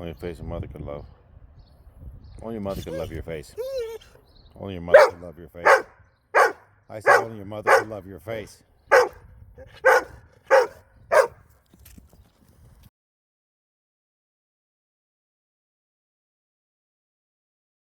Only a face your mother could love. Only your mother could love your face. Only your mother could love your face. I said only your mother could love your face.